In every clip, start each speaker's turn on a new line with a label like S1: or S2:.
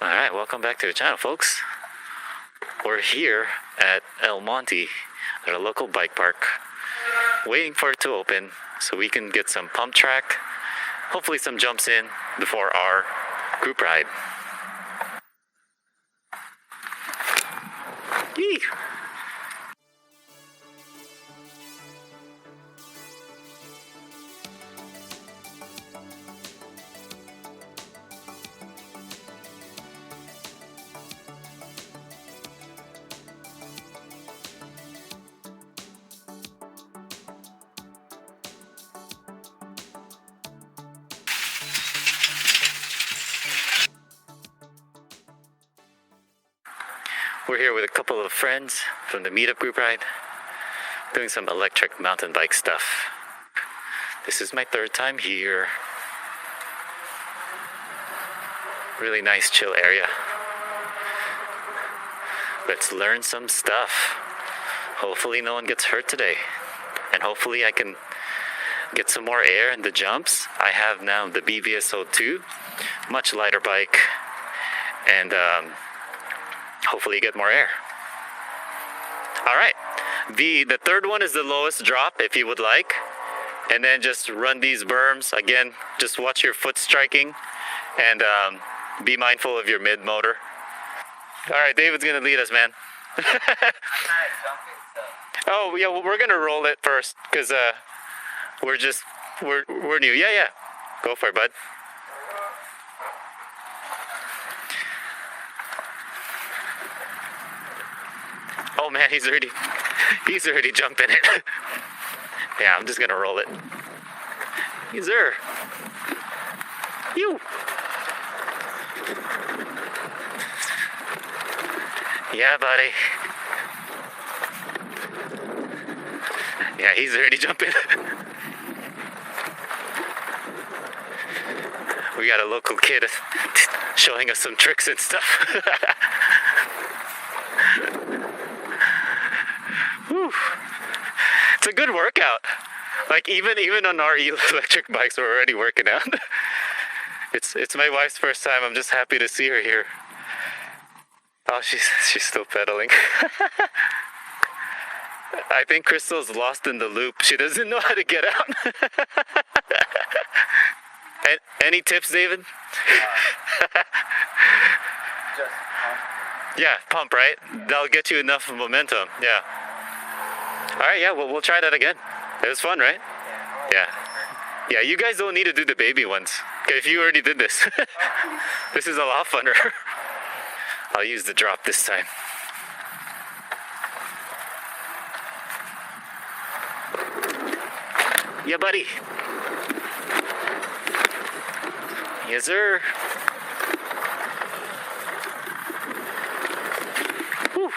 S1: Alright, welcome back to the channel, folks. We're here at El Monte at a local bike park, waiting for it to open so we can get some pump track, hopefully some jumps in before our group ride. Yee! We're here with a couple of friends from the meetup group ride, doing some electric mountain bike stuff. This is my third time here. Really nice chill area. Let's learn some stuff. Hopefully no one gets hurt today. And hopefully I can get some more air in the jumps. I have now the bbs02, much lighter bike, and hopefully you get more air. All right, the third one is the lowest drop if you would like, and then just run these berms. Again, just watch your foot striking and be mindful of your mid motor. All right, David's gonna lead us, man.
S2: I'm not jumping stuff.
S1: Oh yeah, well, we're gonna roll it first because we're new. Yeah, go for it, bud. Oh man, he's already jumping it. Yeah, I'm just gonna roll it. Yes, sir. You. Yeah, buddy. Yeah, he's already jumping. We got a local kid showing us some tricks and stuff. Whew. It's a good workout. Like even on our electric bikes, we're already working out. It's my wife's first time. I'm just happy to see her here. Oh, she's still pedaling. I think Crystal's lost in the loop. She doesn't know how to get out. Any tips, David?
S2: Just pump.
S1: Yeah, pump, right? That'll get you enough momentum. Yeah. All right, yeah, we'll try that again. It was fun, right? Yeah. Yeah, you guys don't need to do the baby ones. Okay, if you already did this. This is a lot funner. I'll use the drop this time. Yeah, buddy. Yes, sir. Whew.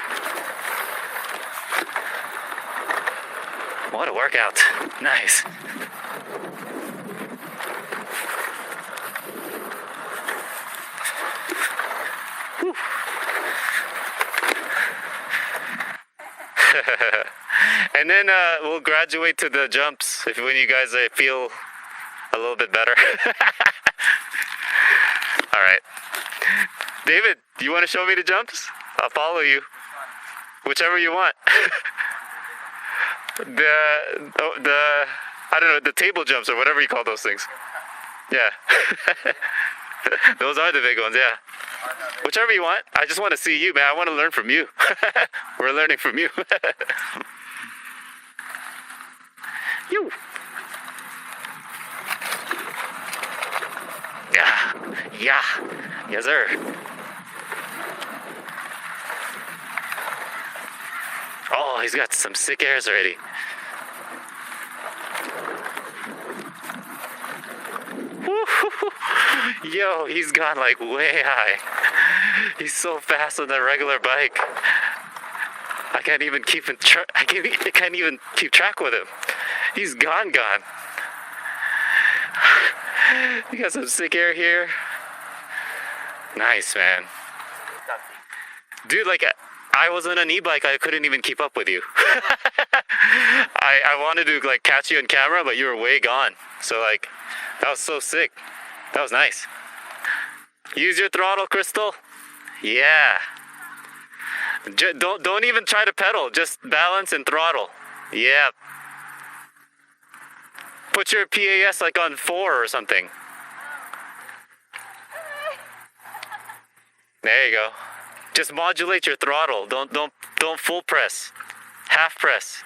S1: What a workout. Nice. Whew. And then we'll graduate to the jumps when you guys feel a little bit better. All right. David, do you want to show me the jumps? I'll follow you. Whichever you want. I don't know, the table jumps or whatever you call those things. Yeah. Those are the big ones, yeah. Whichever you want. I just want to see you, man. I want to learn from you. We're learning from you. You. Yeah. Yes, sir. Oh, he's got some sick airs already. Yo, he's gone like way high. He's so fast on the regular bike. I can't even keep track with him. He's gone. You got some sick air here. Nice, man. Dude, like I was on an e-bike, I couldn't even keep up with you. I wanted to like catch you on camera, but you were way gone. So that was so sick. That was nice. Use your throttle, Crystal. Yeah. Don't even try to pedal. Just balance and throttle. Yeah. Put your PAS like on 4 or something. There you go. Just modulate your throttle. Don't full press. Half press.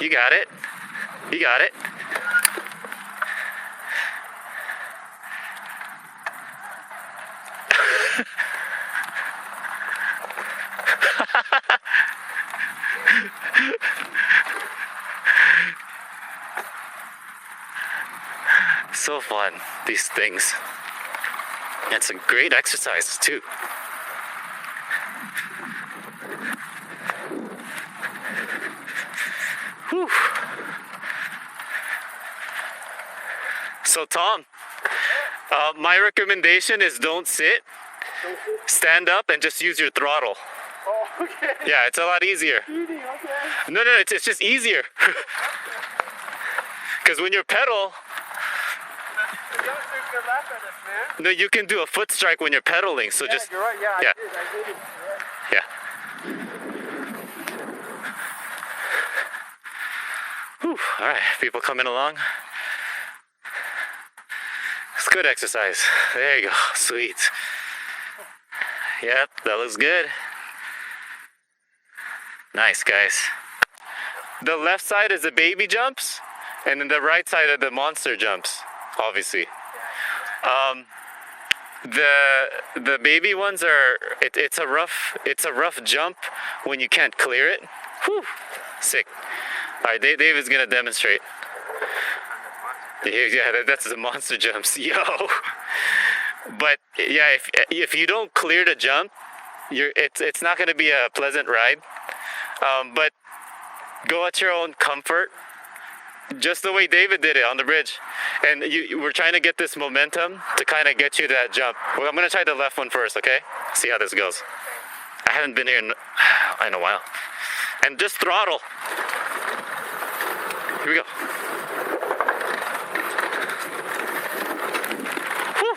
S1: You got it. You got it. So fun, these things. It's a great exercise too. Whew. So Tom, my recommendation is don't sit, stand up and just use your throttle.
S2: Oh, okay.
S1: Yeah, it's a lot easier.
S2: Eating, okay.
S1: No, it's just easier. Because when you pedal,
S2: You gotta take a good laugh at this, man.
S1: no, you can do a foot strike when you're pedaling. So
S2: Yeah,
S1: just,
S2: you're right. Yeah,
S1: yeah.
S2: I did it.
S1: yeah. Whew. All right, people coming along. It's good exercise. There you go. Sweet. Yep, that looks good. Nice, guys. The left side is the baby jumps, and then the right side are the monster jumps, obviously. The baby ones are it's a rough jump when you can't clear it. Whew. Sick. All right, David's gonna demonstrate. Yeah, that's the monster jumps, yo. But yeah, if you don't clear the jump, it's not gonna be a pleasant ride. But go at your own comfort, just the way David did it on the bridge. And we're trying to get this momentum to kind of get you to that jump. Well, I'm gonna try the left one first, okay? See how this goes. I haven't been here in a while. And just throttle. Here we go. Whew.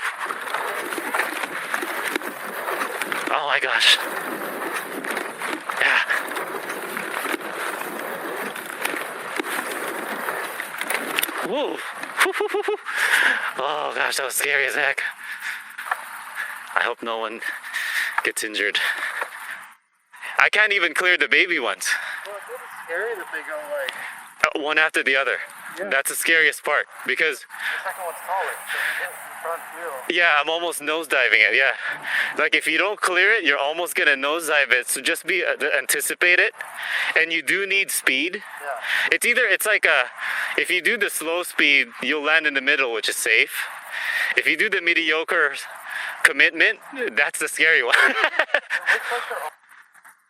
S1: Oh my gosh. Yeah. Woo. Oh gosh, that was scary as heck. I hope no one gets injured. I can't even clear the baby ones.
S2: Well, it's a little scary that they go like...
S1: One after the other.
S2: Yeah.
S1: That's the scariest part because...
S2: The second one's taller, so you hit the front wheel.
S1: Yeah, I'm almost nosediving it, yeah. Like if you don't clear it, you're almost gonna nosedive it, so just anticipate it. And you do need speed.
S2: Yeah.
S1: It's like if you do the slow speed, you'll land in the middle, which is safe. If you do the mediocre commitment, that's the scary one.
S2: It looks like they're all...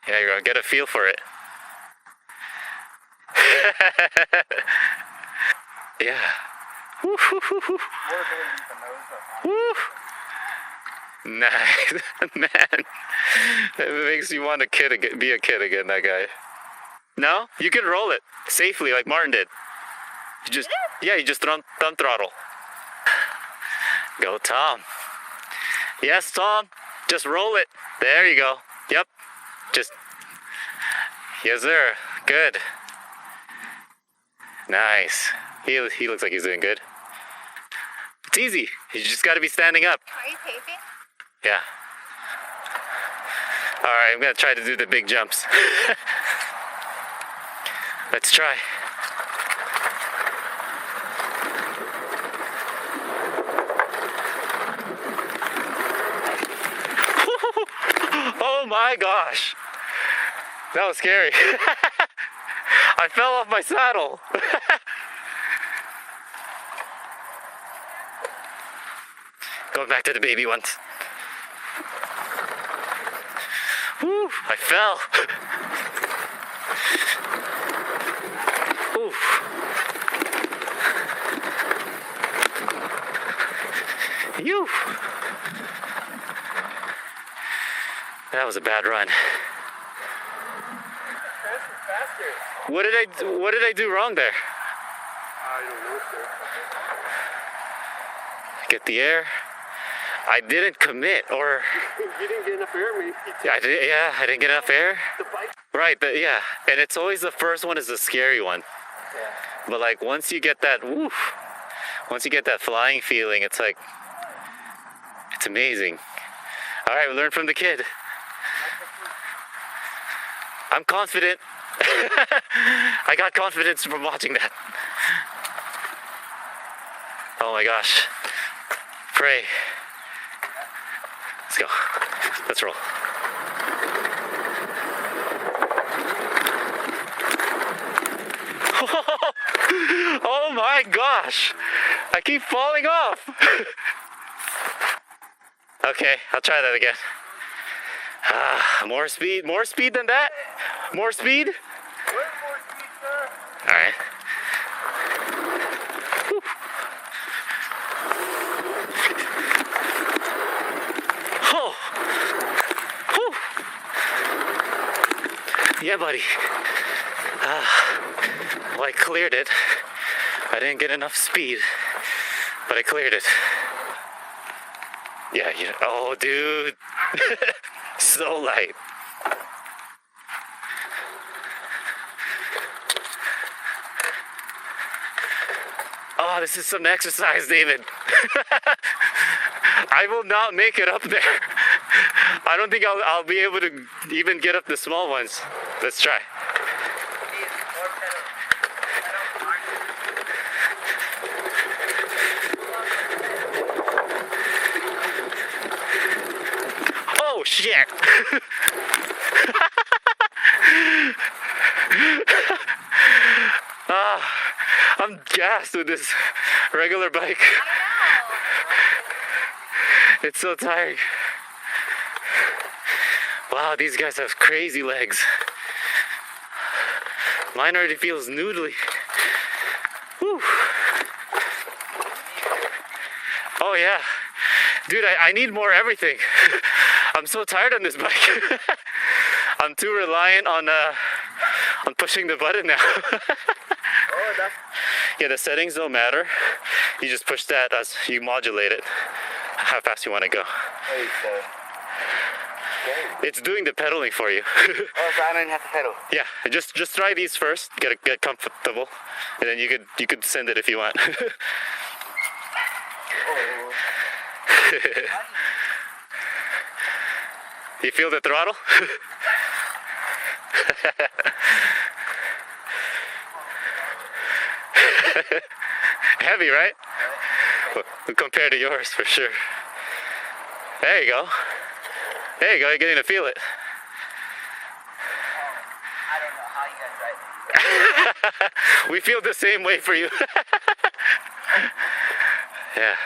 S1: Yeah, you're gonna get a feel for it. Yeah. Woo, woo, woo, woo.
S2: More ability to keep the nose up.
S1: Woo. Nice. Man. It makes you want to be a kid again, that guy. No? You can roll it safely like Martin did. You just thumb throttle. Go, Tom. Yes, Tom. Just roll it. There you go. Yep. Yes, sir. Good. Nice. He looks like he's doing good. It's easy. You just got to be standing up.
S3: Are you taping?
S1: Yeah. All right, I'm going to try to do the big jumps. Let's try. Oh my gosh. That was scary. I fell off my saddle. Going back to the baby ones. Woo, I fell. Ooh. Phew. That was a bad run.
S2: transfer faster.
S1: What did I do wrong there?
S2: I don't know, sir.
S1: Get the air. I didn't commit, or
S2: You didn't get enough air, maybe.
S1: I didn't get enough air.
S2: The bike.
S1: Right, yeah, and it's always the first one is the scary one.
S2: Yeah.
S1: But like once you get that flying feeling, it's like it's amazing. All right, we learned from the kid. I'm confident. I got confidence from watching that. Oh my gosh. Pray. Let's go. Let's roll. Oh my gosh. I keep falling off. Okay, I'll try that again. More speed than that? More speed?
S2: Way more speed, sir.
S1: All right. Whew. Oh. Whew. Yeah, buddy. Well, I cleared it. I didn't get enough speed, but I cleared it. Yeah, oh, dude. So light. Oh, this is some exercise, David. I will not make it up there. I don't think I'll be able to even get up the small ones. Let's try. Oh, shit. I'm gassed with this regular bike. It's so tiring. Wow, these guys have crazy legs. Mine already feels noodly. Whew. Oh yeah. Dude, I need more everything. I'm so tired on this bike. I'm too reliant on pushing the button now.
S2: Oh, that's...
S1: Yeah, the settings don't matter. You just push that as you modulate it, how fast you want to go.
S2: Hey, sir.
S1: It's doing the pedaling for you.
S2: Oh, so I don't have to pedal.
S1: Yeah, just try these first. Get comfortable, and then you could send it if you want.
S2: Oh.
S1: You feel the throttle? Heavy, right? Well, compared to yours, for sure. There you go. There you go. You're getting to feel it.
S2: I don't know how you guys ride.
S1: We feel the same way for you. Yeah.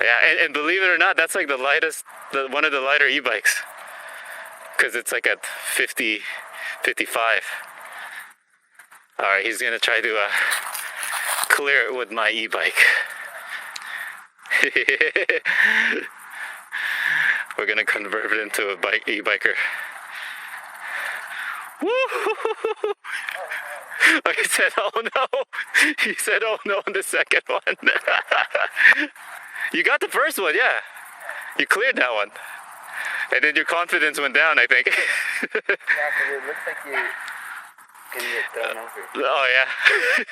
S1: Yeah, and believe it or not, that's like the lightest, one of the lighter e-bikes. Because it's like at 50, 55. All right, he's gonna try to clear it with my e-bike. We're gonna convert it into a e-biker. Woo! Oh, he said, "Oh no!" He said, "Oh no!" on the second one. You got the first one, yeah. You cleared that one, and then your confidence went down, I think.
S2: Yeah, because it looks like you're gonna get thrown over.
S1: Oh yeah.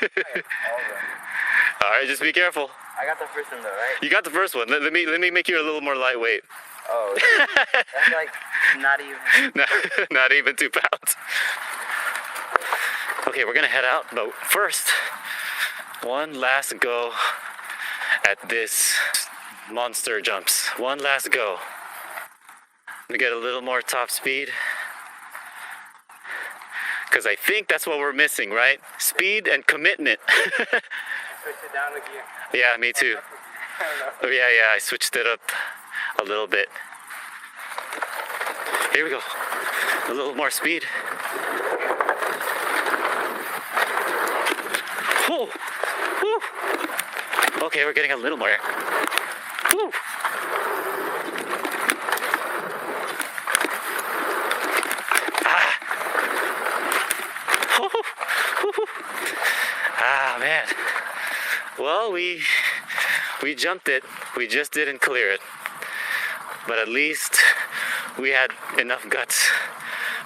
S2: All of them.
S1: All right, just be careful.
S2: I got the first one though, right?
S1: You got the first one. Let me make you a little more lightweight.
S2: Oh, that's like not even.
S1: Not even 2 pounds. Okay, we're gonna head out, but first, one last go at this monster jumps. One last go. We get a little more top speed. Because I think that's what we're missing, right? Speed and commitment.
S2: Switch it down again.
S1: Yeah, me too. Oh yeah, I switched it up a little bit. Here we go. A little more speed. Whoa. Woo. Okay, we're getting a little more air. Woo. Ah. Well, we jumped it. We just didn't clear it. But at least we had enough guts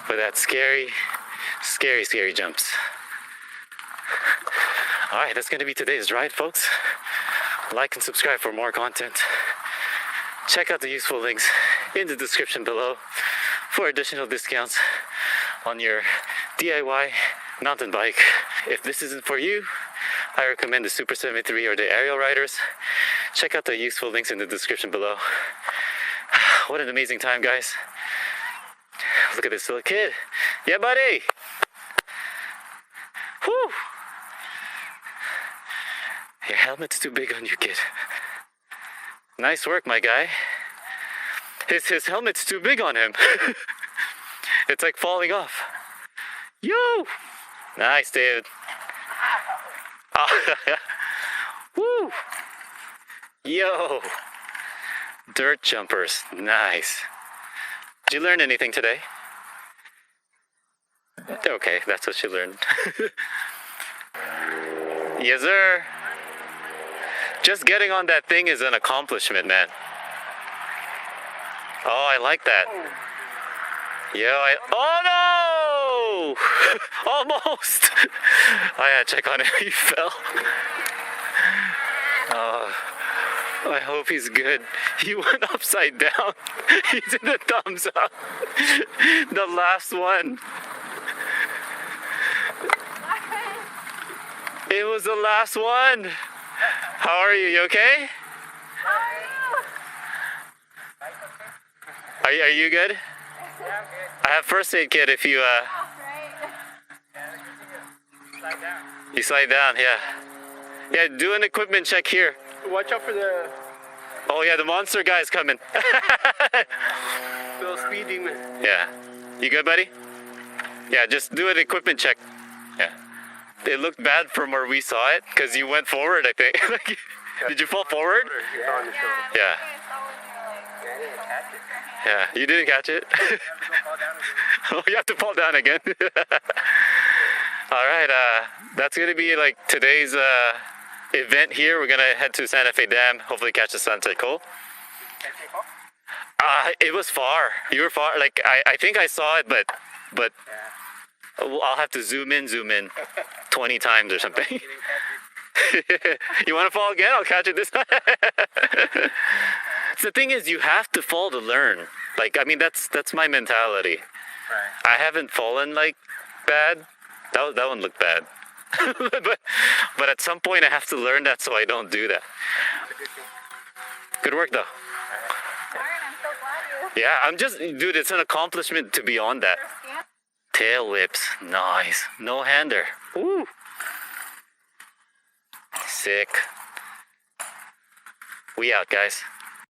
S1: for that scary jumps. Alright, that's gonna be today's ride, folks. Like and subscribe for more content. Check out the useful links in the description below for additional discounts on your DIY mountain bike. If this isn't for you, I recommend the Super73 or the Aerial Riders. Check out the useful links in the description below. What an amazing time, guys. Look at this little kid. Yeah, buddy. Whew. Your helmet's too big on you, kid. Nice work, my guy. His helmet's too big on him. It's like falling off. Yo! Nice, David. Oh. Woo! Yo! Dirt jumpers. Nice. Did you learn anything today? Okay, that's what you learned. Yes, sir. Just getting on that thing is an accomplishment, man. Oh, I like that. Yeah, oh no! Almost! I had to check on him, he fell. I hope he's good. He went upside down. He's in the thumbs up. The last one. It was the last one. How are you? You okay? Are you good?
S2: Yeah, I'm good.
S1: I have first aid kit if you
S2: Slide down.
S1: you slide down, yeah. Yeah, do an equipment check here.
S2: Watch out for the
S1: Oh yeah, the monster guy's coming.
S2: little speed demon.
S1: Yeah. You good, buddy? Yeah, just do an equipment check. Yeah. It looked bad from where we saw it, because you went forward, I think. Did you fall forward?
S2: Yeah. On the shoulder.
S1: Yeah.
S2: Yeah, I didn't catch it.
S1: Yeah, you didn't catch it? Oh, you have to fall down again. All right, that's going to be like today's event here. We're going to head to Santa Fe Dam, hopefully catch the sunset. Cool? It was far. You were far. Like, I think I saw it, but I'll have to zoom in 20 times or something. You want to fall again? I'll catch it this time. The thing is, you have to fall to learn. Like, I mean, that's my mentality.
S2: Right.
S1: I haven't fallen like bad. That one looked bad. but at some point I have to learn that so I don't do that. Good work though. Yeah, dude, it's an accomplishment to be on that. Tail whips, nice. No hander. Woo. Sick. We out, guys.